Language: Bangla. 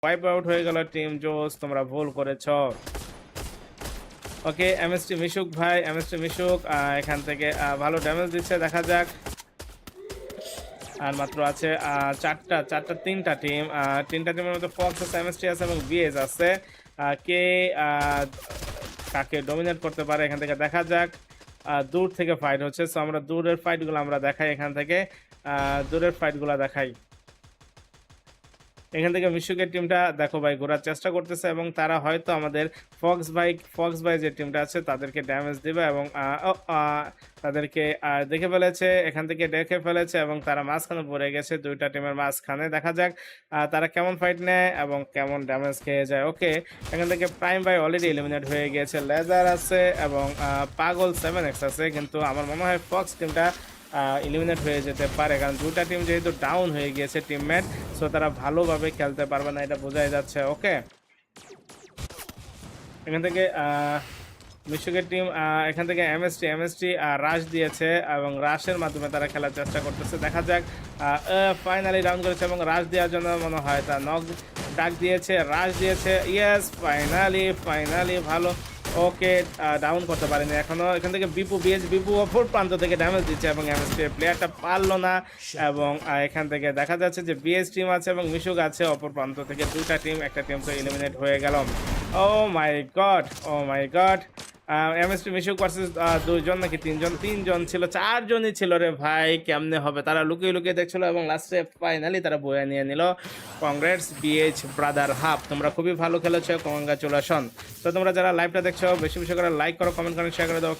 ওয়াইপ আউট হয়ে গেল টিম জোস, তোমরা ভুল করেছ। ওকে, এমএসটি মিশুক ভাই, এমএসটি মিশুক এখান থেকে ভালো ড্যামেজ দিচ্ছে, দেখা যাক। আর মাত্র আছে তিনটা টিম, তিনটা টিমের মধ্যে ফক্স আছে, এমএসটি আছে এবং বিএস আছে। কে কাকে ডমিনেট করতে পারে এখান থেকে দেখা যাক। দূর থেকে ফাইট হচ্ছে, সো আমরা দূরের ফাইটগুলো আমরা দেখাই, এখান থেকে দূরের ফাইটগুলো দেখাই। এখান থেকে মিশুকের টিমটা দেখো ভাই ঘোরার চেষ্টা করতেছে এবং তারা হয়তো আমাদের ফক্স ভাই যে টিমটা আছে তাদেরকে ড্যামেজ দেবে এবং তাদেরকে দেখে ফেলেছে, এখান থেকে দেখে ফেলেছে এবং তারা মাঝখানে পড়ে গেছে, দুইটা টিমের মাঝখানে। দেখা যাক তারা কেমন ফাইট নেয় এবং কেমন ড্যামেজ খেয়ে যায়। ওকে, এখান থেকে প্রাইম ভাই অলরেডি এলিমিনেট হয়ে গিয়েছে, লেজার আছে এবং পাগল 7x আছে, কিন্তু আমার মনে হয় ফক্স টিমটা এলিমিনেট হয়ে যেতে পারে, কারণ দুটা টিম যেহেতু ডাউন হয়ে গিয়েছে টিমমেট, সো তারা ভালোভাবে খেলতে পারবে না, এটা বোঝাই যাচ্ছে। ওকে, এখান থেকে মিশুকের টিম এখান থেকে এমএসটি রাশ দিয়েছে এবং রাশের মাধ্যমে তারা খেলার চেষ্টা করতেছে। দেখা যাক, ফাইনালি রাউন্ড করেছে এবং রাশ দেওয়ার জন্য মনে হয় তা নক ডাক দিয়েছে, রাশ দিয়েছে। ইয়েস, ফাইনালি ভালো। ওকে, ডাউন করতে পারেনি এখনো। এখান থেকে বিপু অপর প্রান্ত থেকে ড্যামেজ দিচ্ছে এবং এমএসটি প্লেয়ারটা পারলো না এবং এখান থেকে দেখা যাচ্ছে যে বিএস টিম আছে এবং মিশুক আছে অপর প্রান্ত থেকে, দুটা টিম, একটা টিম তো এলিমিনেট হয়ে গেল। ও মাই গড, এমএসটি মিশুক ভার্সেস দুইজন নাকি তিনজন ছিল, চারজনই ছিল রে ভাই, কেমনে হবে? তারা লুকিয়ে দেখছিল এবং লাস্টে ফাইনালি তারা বয়ে নিয়ে নিল। কংগ্রেটস বিএইচ ব্রাদার হাফ, তোমরা খুবই ভালো খেলেছো, কংগ্রাচুলেশন। তো তোমরা যারা লাইভটা দেখছো বেশি করে লাইক করো, কমেন্ট করো, শেয়ার করে দাও।